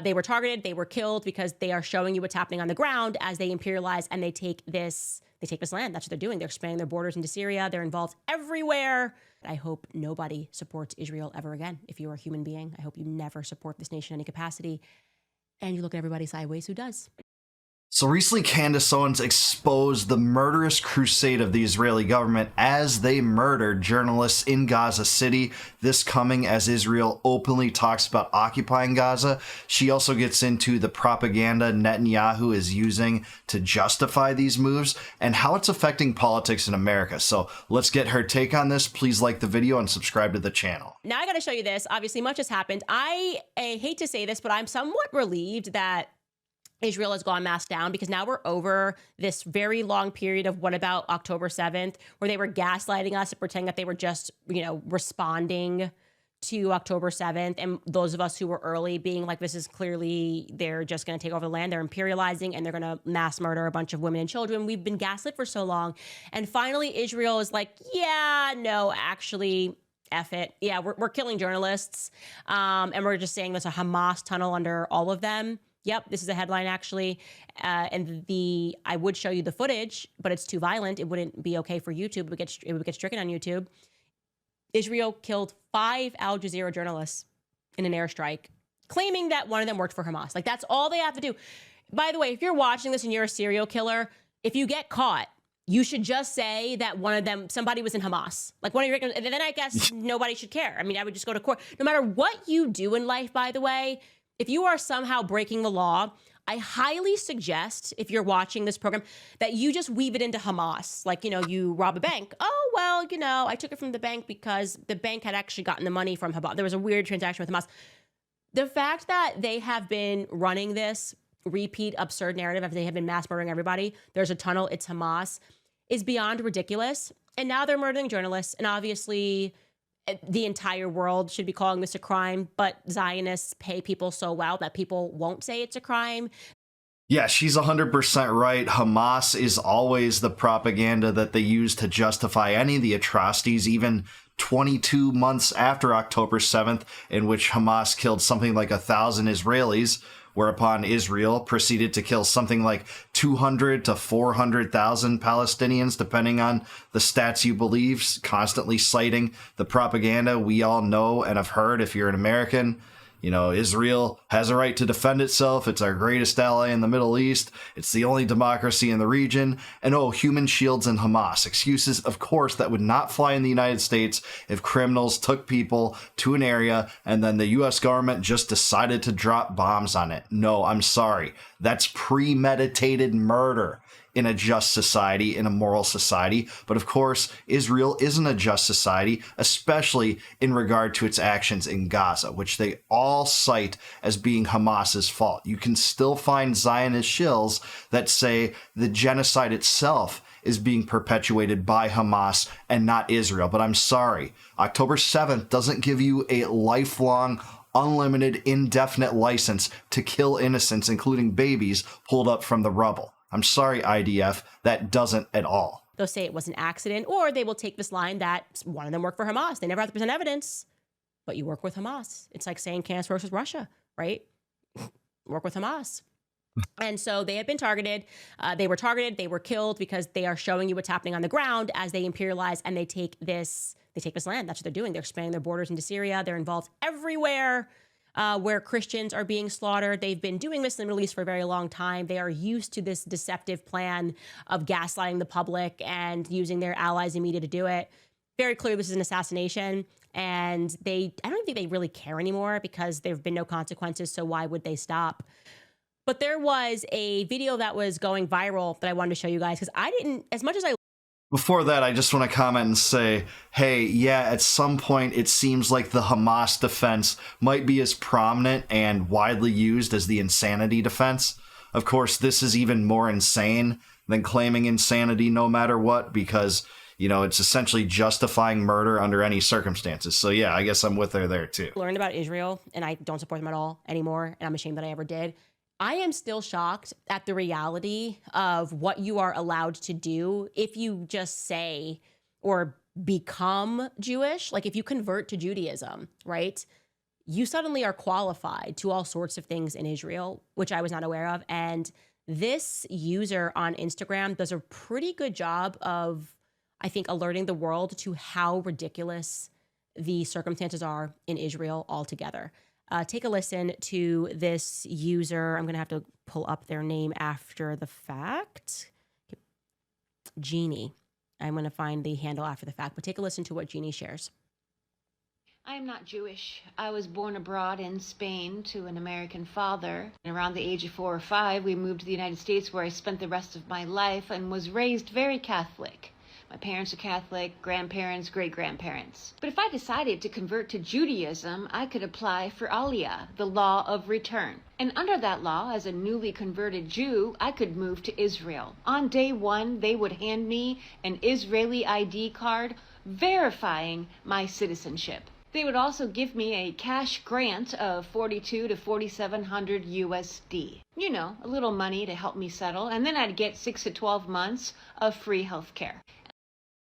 They were targeted, they were killed because they are showing you what's happening on the ground as they imperialize and they take this land. That's what they're doing. They're expanding their borders into Syria. They're involved everywhere. I hope nobody supports Israel ever again. If you're a human being, I hope you never support this nation in any capacity. And you look at everybody sideways who does. So recently, Candace Owens exposed the murderous crusade of the Israeli government as they murdered journalists in Gaza City. This coming as Israel openly talks about occupying Gaza. She also gets into the propaganda Netanyahu is using to justify these moves and how it's affecting politics in America. So let's get her take on this. Please like the video and subscribe to the channel. Now I got to show you this. Obviously, much has happened. I hate to say this, but I'm somewhat relieved that Israel has gone mass down, because now we're over this very long period of what about October 7th, where they were gaslighting us and pretending that they were just, responding to October 7th. And those of us who were early being like, this is clearly, they're just going to take over the land. They're imperializing and they're going to mass murder a bunch of women and children. We've been gaslit for so long. And finally, Israel is like, yeah, no, actually, F it. Yeah, we're killing journalists. And we're just saying there's a Hamas tunnel under all of them. Yep, this is a headline, actually. And I would show you the footage, but it's too violent. It wouldn't be okay for YouTube. It would get stricken on YouTube. Israel killed 5 Al Jazeera journalists in an airstrike, claiming that one of them worked for Hamas. Like, that's all they have to do. By the way, if you're watching this and you're a serial killer, if you get caught, you should just say that somebody was in Hamas. Like one of your victims, and then I guess nobody should care. I mean, I would just go to court. No matter what you do in life, by the way, if you are somehow breaking the law, I highly suggest, if you're watching this program, that you just weave it into Hamas. Like, you rob a bank. Oh, well, I took it from the bank because the bank had actually gotten the money from Hamas. There was a weird transaction with Hamas. The fact that they have been running this repeat absurd narrative after they have been mass murdering everybody, there's a tunnel, it's Hamas, is beyond ridiculous. And now they're murdering journalists. And obviously, the entire world should be calling this a crime, but Zionists pay people so well that people won't say it's a crime. Yeah, she's 100% right. Hamas is always the propaganda that they use to justify any of the atrocities, even 22 months after October 7th, in which Hamas killed something like 1,000 Israelis, whereupon Israel proceeded to kill something like 200 to 400,000 Palestinians, depending on the stats you believe, constantly citing the propaganda we all know and have heard if you're an American. Israel has a right to defend itself. It's our greatest ally in the Middle East. It's the only democracy in the region. And human shields and Hamas. Excuses, of course, that would not fly in the United States if criminals took people to an area and then the U.S. government just decided to drop bombs on it. No, I'm sorry. That's premeditated murder in a just society, in a moral society. But of course, Israel isn't a just society, especially in regard to its actions in Gaza, which they all cite as being Hamas's fault. You can still find Zionist shills that say the genocide itself is being perpetuated by Hamas and not Israel. But I'm sorry, October 7th doesn't give you a lifelong, unlimited, indefinite license to kill innocents, including babies, pulled up from the rubble. I'm sorry, IDF, that doesn't at all. They'll say it was an accident, or they will take this line that one of them worked for Hamas. They never have to present evidence, but you work with Hamas. It's like saying Candace versus Russia, right? Work with Hamas. And so they have been targeted. They were targeted. They were killed because they are showing you what's happening on the ground as they imperialize and they take this land. That's what they're doing. They're expanding their borders into Syria. They're involved everywhere. Where Christians are being slaughtered. They've been doing this in the Middle East for a very long time. They are used to this deceptive plan of gaslighting the public and using their allies and media to do it. Very clear this is an assassination, and I don't think they really care anymore because there have been no consequences, so why would they stop? But there was a video that was going viral that I wanted to show you guys, because I didn't, as much as I Before that, I just want to comment and say, hey, yeah, at some point it seems like the Hamas defense might be as prominent and widely used as the insanity defense. Of course, this is even more insane than claiming insanity no matter what, because, it's essentially justifying murder under any circumstances. So yeah, I guess I'm with her there too. Learned about Israel, and I don't support them at all anymore, and I'm ashamed that I ever did. I am still shocked at the reality of what you are allowed to do if you just say or become Jewish. Like if you convert to Judaism, right? you suddenly are qualified to all sorts of things in Israel, which I was not aware of. And this user on Instagram does a pretty good job of, I think, alerting the world to how ridiculous the circumstances are in Israel altogether. Take a listen to this user. I'm going to have to pull up their name after the fact. Jeannie. I'm going to find the handle after the fact, but take a listen to what Jeannie shares. I am not Jewish. I was born abroad in Spain to an American father. And around the age of 4 or 5, we moved to the United States, where I spent the rest of my life and was raised very Catholic. My parents are Catholic, grandparents, great-grandparents. But if I decided to convert to Judaism, I could apply for Aliyah, the law of return. And under that law, as a newly converted Jew, I could move to Israel. On day one, they would hand me an Israeli ID card verifying my citizenship. They would also give me a cash grant of 42 to 4,700 USD. You know, a little money to help me settle, and then I'd get 6 to 12 months of free health care.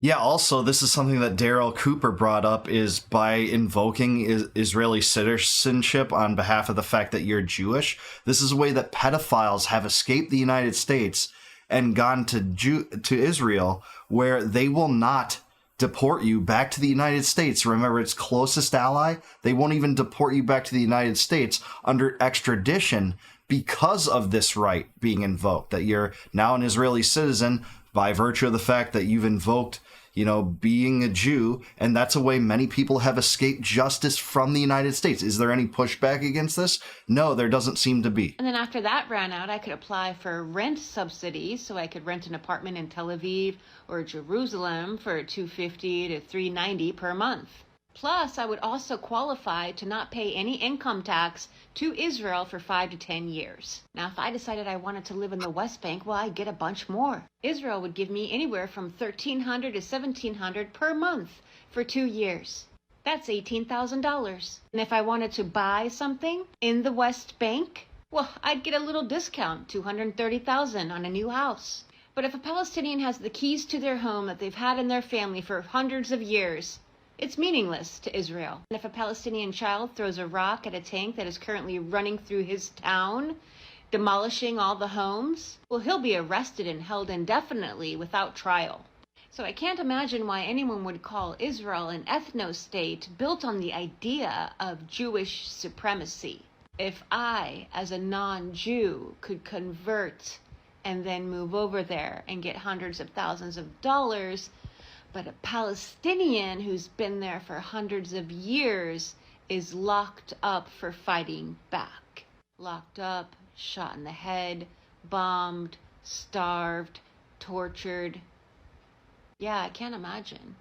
Yeah, also, this is something that Daryl Cooper brought up, is by invoking Israeli citizenship on behalf of the fact that you're Jewish. This is a way that pedophiles have escaped the United States and gone to Israel, where they will not deport you back to the United States. Remember, its closest ally. They won't even deport you back to the United States under extradition because of this right being invoked, that you're now an Israeli citizen by virtue of the fact that you've invoked, being a Jew. And that's a way many people have escaped justice from the United States. Is there any pushback against this? No, there doesn't seem to be. And then after that ran out, I could apply for rent subsidies, so I could rent an apartment in Tel Aviv or Jerusalem for $250 to $390 per month. Plus, I would also qualify to not pay any income tax to Israel for 5 to 10 years. Now, if I decided I wanted to live in the West Bank, well, I'd get a bunch more. Israel would give me anywhere from $1,300 to $1,700 per month for 2 years. That's $18,000. And if I wanted to buy something in the West Bank, well, I'd get a little discount, $230,000 on a new house. But if a Palestinian has the keys to their home that they've had in their family for hundreds of years, it's meaningless to Israel. And if a Palestinian child throws a rock at a tank that is currently running through his town, demolishing all the homes, well, he'll be arrested and held indefinitely without trial. So I can't imagine why anyone would call Israel an ethno-state built on the idea of Jewish supremacy. If I, as a non-Jew, could convert and then move over there and get hundreds of thousands of dollars, but a Palestinian who's been there for hundreds of years is locked up for fighting back. Locked up, shot in the head, bombed, starved, tortured. Yeah, I can't imagine.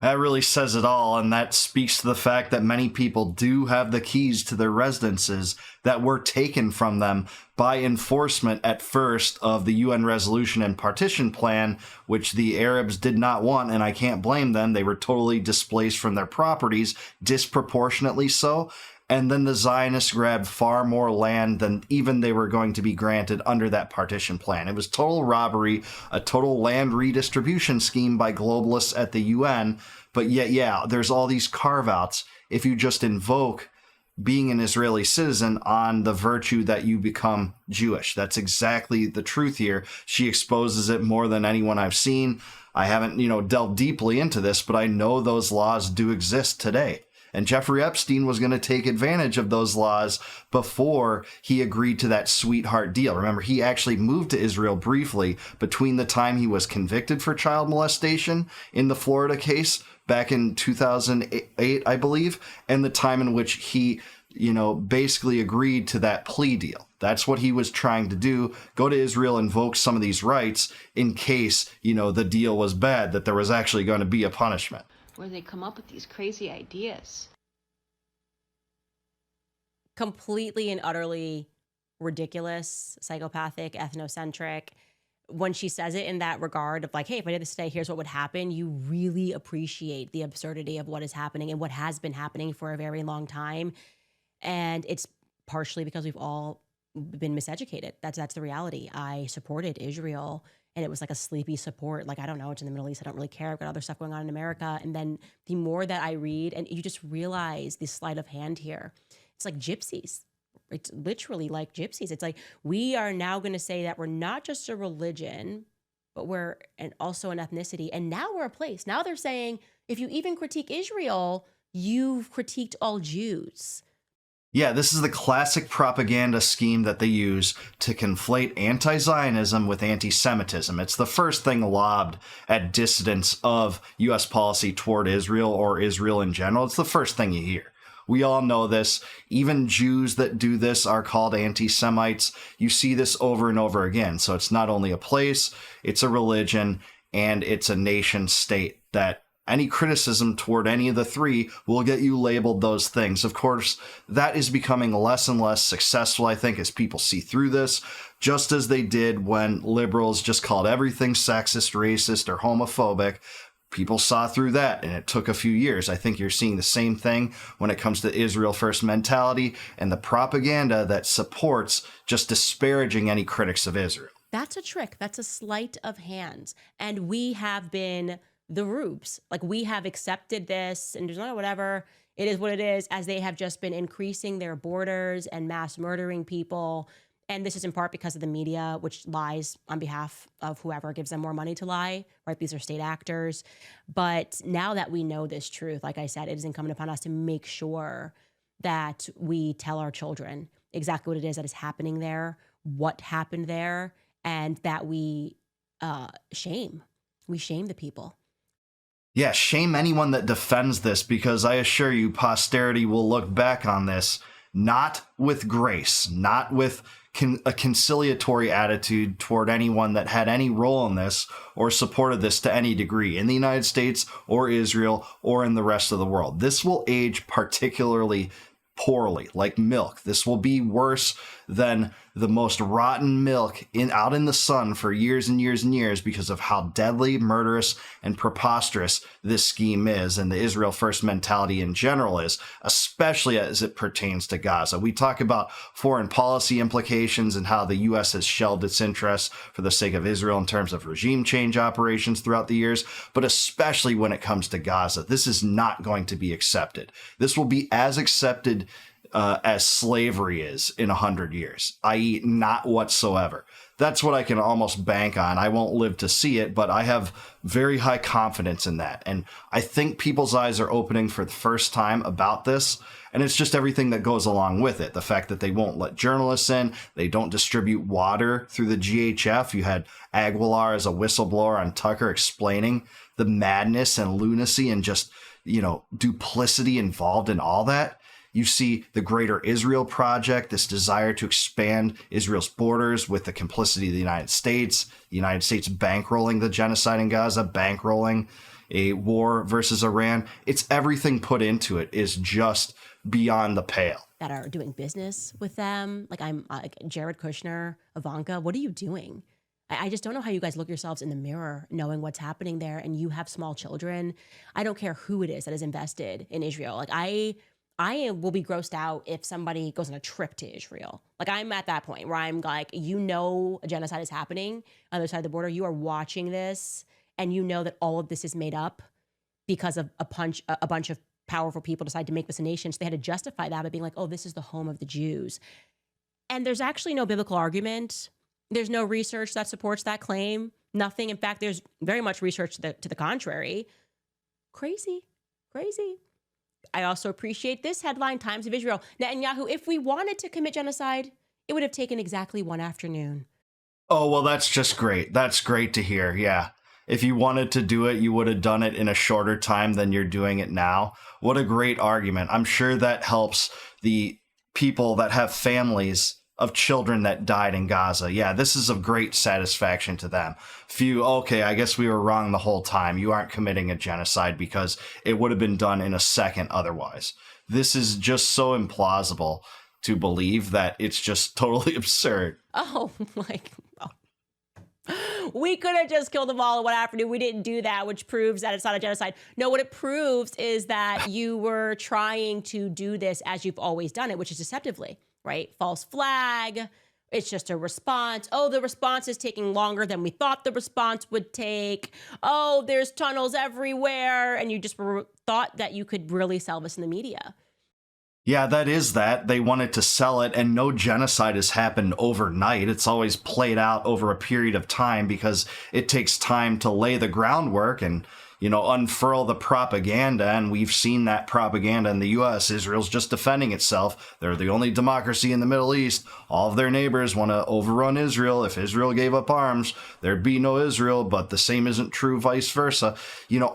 That really says it all, and that speaks to the fact that many people do have the keys to their residences that were taken from them by enforcement at first of the UN resolution and partition plan, which the Arabs did not want, and I can't blame them. They were totally displaced from their properties, disproportionately so. And then the Zionists grabbed far more land than even they were going to be granted under that partition plan. It was total robbery, a total land redistribution scheme by globalists at the UN. But yet, yeah, there's all these carve-outs if you just invoke being an Israeli citizen on the virtue that you become Jewish. That's exactly the truth here. She exposes it more than anyone I've seen. I haven't, delved deeply into this, but I know those laws do exist today. And Jeffrey Epstein was going to take advantage of those laws before he agreed to that sweetheart deal. Remember, he actually moved to Israel briefly between the time he was convicted for child molestation in the Florida case back in 2008, I believe, and the time in which he, basically agreed to that plea deal. That's what he was trying to do. Go to Israel, invoke some of these rights in case, the deal was bad, that there was actually going to be a punishment. Where they come up with these crazy ideas. Completely and utterly ridiculous, psychopathic, ethnocentric. When she says it in that regard of like, hey, if I did this today, here's what would happen, you really appreciate the absurdity of what is happening and what has been happening for a very long time. And it's partially because we've all been miseducated. That's the reality. I supported Israel and it was like a sleepy support. Like, I don't know, it's in the Middle East. I don't really care. I've got other stuff going on in America. And then the more that I read, and you just realize the sleight of hand here, it's like gypsies. It's literally like gypsies. It's like, we are now going to say that we're not just a religion, but we're also an ethnicity. And now we're a place. Now they're saying, if you even critique Israel, you've critiqued all Jews. Yeah, this is the classic propaganda scheme that they use to conflate anti-Zionism with anti-Semitism. It's the first thing lobbed at dissidents of U.S. policy toward Israel or Israel in general. It's the first thing you hear. We all know this. Even Jews that do this are called anti-Semites. You see this over and over again. So it's not only a place, it's a religion, and it's a nation state that any criticism toward any of the three will get you labeled those things. Of course, that is becoming less and less successful, I think, as people see through this, just as they did when liberals just called everything sexist, racist, or homophobic. People saw through that, and it took a few years. I think you're seeing the same thing when it comes to Israel first mentality and the propaganda that supports just disparaging any critics of Israel. That's a trick. That's a sleight of hand. And we have been the rubes. Like, we have accepted this, and there's not whatever. It is what it is, as they have just been increasing their borders and mass murdering people. And this is in part because of the media, which lies on behalf of whoever gives them more money to lie, right? These are state actors. But now that we know this truth, like I said, it is incumbent upon us to make sure that we tell our children exactly what it is that is happening there, what happened there, and that we shame the people. Yeah, shame anyone that defends this, because I assure you, posterity will look back on this not with grace, not with a conciliatory attitude toward anyone that had any role in this or supported this to any degree in the United States or Israel or in the rest of the world. This will age particularly poorly, like milk. This will be worse than the most rotten milk out in the sun for years and years and years, because of how deadly, murderous, and preposterous this scheme is, and the Israel first mentality in general is, especially as it pertains to Gaza. We talk about foreign policy implications and how the U.S. has shelved its interests for the sake of Israel in terms of regime change operations throughout the years, but especially when it comes to Gaza, this is not going to be accepted. This will be as accepted as slavery is in 100 years, i.e. not whatsoever. That's what I can almost bank on. I won't live to see it, but I have very high confidence in that. And I think people's eyes are opening for the first time about this. And it's just everything that goes along with it. The fact that they won't let journalists in, they don't distribute water through the GHF. You had Aguilar as a whistleblower on Tucker explaining the madness and lunacy and just, duplicity involved in all that. You see the Greater Israel Project, this desire to expand Israel's borders with the complicity of the United States bankrolling the genocide in Gaza, bankrolling a war versus Iran. It's everything put into it is just beyond the pale. That are doing business with them. Like, I'm Jared Kushner, Ivanka, what are you doing? I just don't know how you guys look yourselves in the mirror knowing what's happening there, and you have small children. I don't care who it is that is invested in Israel. Like, I will be grossed out if somebody goes on a trip to Israel. Like, I'm at that point where I'm like, a genocide is happening on the other side of the border. You are watching this, and you know that all of this is made up because of a bunch of powerful people decide to make this a nation. So they had to justify that by being like, oh, this is the home of the Jews. And there's actually no biblical argument. There's no research that supports that claim. Nothing. In fact, there's very much research to the contrary. Crazy. I also appreciate this headline, Times of Israel. Netanyahu, if we wanted to commit genocide, it would have taken exactly one afternoon. Oh, well, that's just great. That's great to hear. Yeah. If you wanted to do it, you would have done it in a shorter time than you're doing it now. What a great argument. I'm sure that helps the people that have families of children that died in Gaza. Yeah, this is of great satisfaction to them. Okay, I guess we were wrong the whole time. You aren't committing a genocide because it would have been done in a second otherwise. This is just so implausible to believe that it's just totally absurd. Oh, we could have just killed them all in one afternoon. We didn't do that, which proves that it's not a genocide. No, what it proves is that you were trying to do this as you've always done it, which is deceptively, right? False flag, It's just a response. Oh, the response is taking longer than we thought the response would take. Oh, there's tunnels everywhere. And you just thought that you could really sell this in the media. Yeah, that is that. They wanted to sell it, and no genocide has happened overnight. It's always played out over a period of time because it takes time to lay the groundwork and, unfurl the propaganda. And we've seen that propaganda in the U.S. Israel's just defending itself. They're the only democracy in the Middle East. All of their neighbors want to overrun Israel. If Israel gave up arms, there'd be no Israel, but the same isn't true vice versa.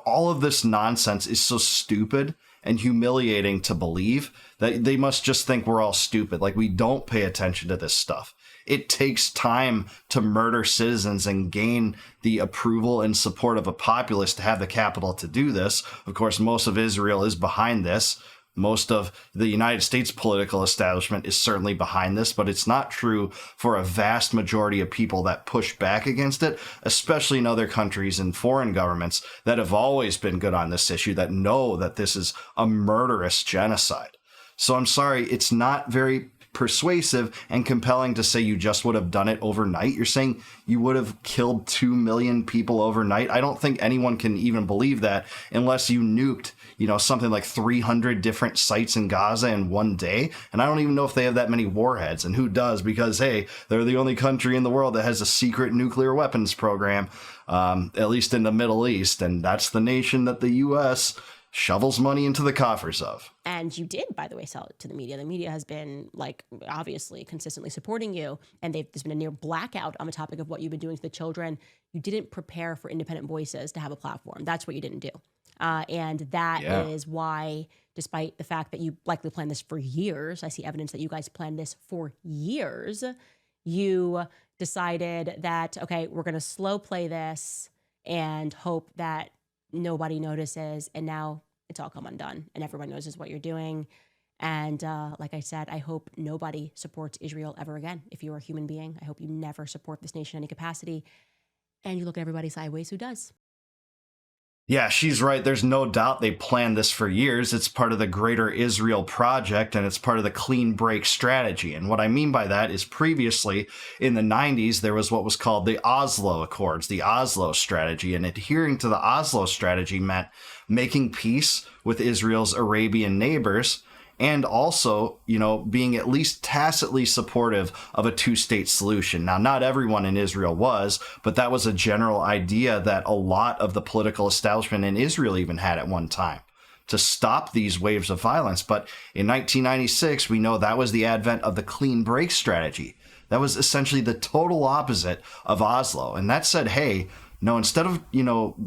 All of this nonsense is so stupid and humiliating to believe that they must just think we're all stupid. Like, we don't pay attention to this stuff. It takes time to murder citizens and gain the approval and support of a populace to have the capital to do this. Of course, most of Israel is behind this. Most of the United States political establishment is certainly behind this, but it's not true for a vast majority of people that push back against it, especially in other countries and foreign governments that have always been good on this issue, that know that this is a murderous genocide. So I'm sorry, it's not very persuasive and compelling to say you just would have done it overnight. You're saying you would have killed 2 million people overnight. I don't think anyone can even believe that unless you nuked, something like 300 different sites in Gaza in one day. And I don't even know if they have that many warheads, and who does, because, hey, they're the only country in the world that has a secret nuclear weapons program, at least in the Middle East. And that's the nation that the U.S. shovels money into the coffers of. And you did, by the way, sell it to the media. The media has been, obviously consistently supporting you. And there's been a near blackout on the topic of what you've been doing to the children. You didn't prepare for independent voices to have a platform. That's what you didn't do. And that is why, despite the fact that you likely planned this for years, I see evidence that you guys planned this for years, you decided that, okay, we're going to slow play this and hope that nobody notices, and now it's all come undone and everyone knows what you're doing. And like I said, I hope nobody supports Israel ever again. If you're a human being, I hope you never support this nation in any capacity, and you look at everybody sideways who does. Yeah, she's right. There's no doubt they planned this for years. It's part of the Greater Israel Project, and it's part of the clean break strategy. And what I mean by that is previously in the 90s, there was what was called the Oslo Accords, the Oslo strategy. And adhering to the Oslo strategy meant making peace with Israel's Arabian neighbors, and also, being at least tacitly supportive of a two-state solution. Now, not everyone in Israel was, but that was a general idea that a lot of the political establishment in Israel even had at one time, to stop these waves of violence. But in 1996, we know that was the advent of the clean break strategy. That was essentially the total opposite of Oslo. And that said, hey, no, instead of,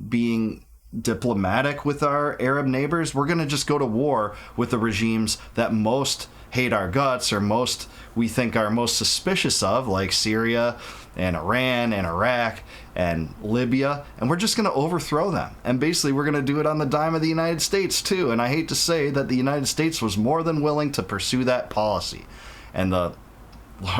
being diplomatic with our Arab neighbors, we're going to just go to war with the regimes that most hate our guts, or most we think are most suspicious of, like Syria and Iran and Iraq and Libya, and we're just going to overthrow them. And basically we're going to do it on the dime of the United States too. And I hate to say that the United States was more than willing to pursue that policy. And the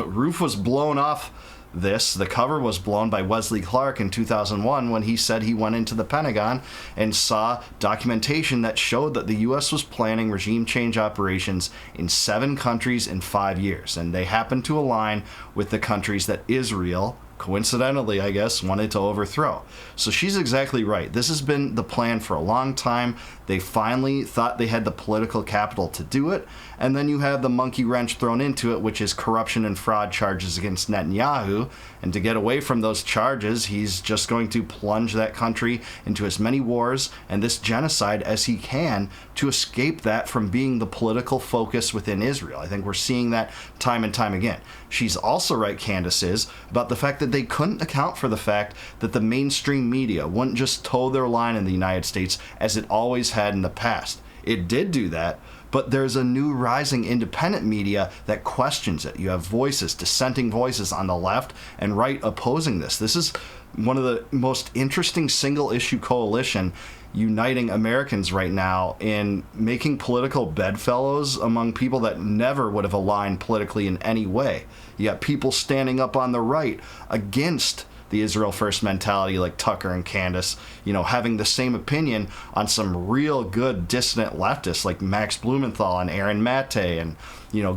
roof was blown off this. The cover was blown by Wesley Clark in 2001 when he said he went into the Pentagon and saw documentation that showed that the U.S. was planning regime change operations in 7 countries in 5 years. And they happened to align with the countries that Israel, coincidentally, I guess, wanted to overthrow. So she's exactly right. This has been the plan for a long time. They finally thought they had the political capital to do it. And then you have the monkey wrench thrown into it, which is corruption and fraud charges against Netanyahu. And to get away from those charges, he's just going to plunge that country into as many wars and this genocide as he can to escape that from being the political focus within Israel. I think we're seeing that time and time again. She's also right, Candace is, about the fact that they couldn't account for the fact that the mainstream media wouldn't just toe their line in the United States as it always had in the past. It did do that, but there's a new rising independent media that questions it. You have voices, dissenting voices on the left and right opposing this. This is one of the most interesting single issue coalition uniting Americans right now in making political bedfellows among people that never would have aligned politically in any way. You got people standing up on the right against the Israel First mentality, like Tucker and Candace, having the same opinion on some real good dissident leftists like Max Blumenthal and Aaron Maté and,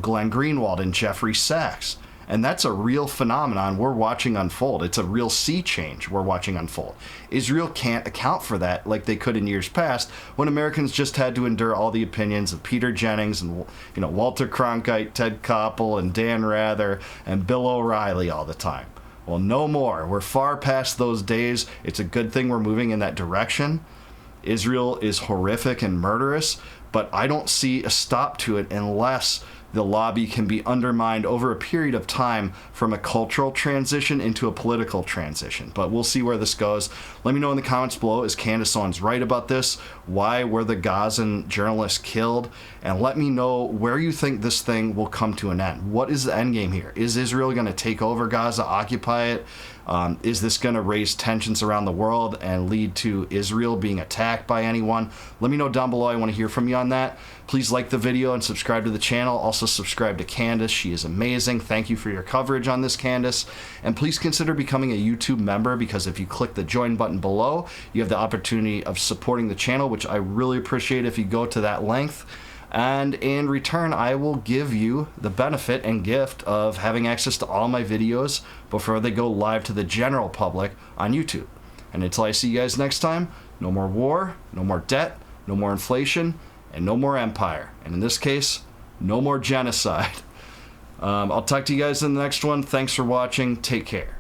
Glenn Greenwald and Jeffrey Sachs. And that's a real phenomenon we're watching unfold. It's a real sea change we're watching unfold. Israel can't account for that like they could in years past, when Americans just had to endure all the opinions of Peter Jennings and Walter Cronkite, Ted Koppel, and Dan Rather, and Bill O'Reilly all the time. Well, no more. We're far past those days. It's a good thing we're moving in that direction. Israel is horrific and murderous, but I don't see a stop to it unless the lobby can be undermined over a period of time from a cultural transition into a political transition. But we'll see where this goes. Let me know in the comments below, is Candace Owens right about this? Why were the Gazan journalists killed? And let me know where you think this thing will come to an end. What is the end game here? Is Israel going to take over Gaza, occupy it? Is this going to raise tensions around the world and lead to Israel being attacked by anyone? Let me know down below. I want to hear from you on that. Please like the video and subscribe to the channel. Also subscribe to Candace. She is amazing. Thank you for your coverage on this, Candace. And please consider becoming a YouTube member, because if you click the join button below, you have the opportunity of supporting the channel, which I really appreciate if you go to that length. And in return, I will give you the benefit and gift of having access to all my videos before they go live to the general public on YouTube. And until I see you guys next time, no more war, no more debt, no more inflation, and no more empire. And in this case, no more genocide. I'll talk to you guys in the next one. Thanks for watching. Take care.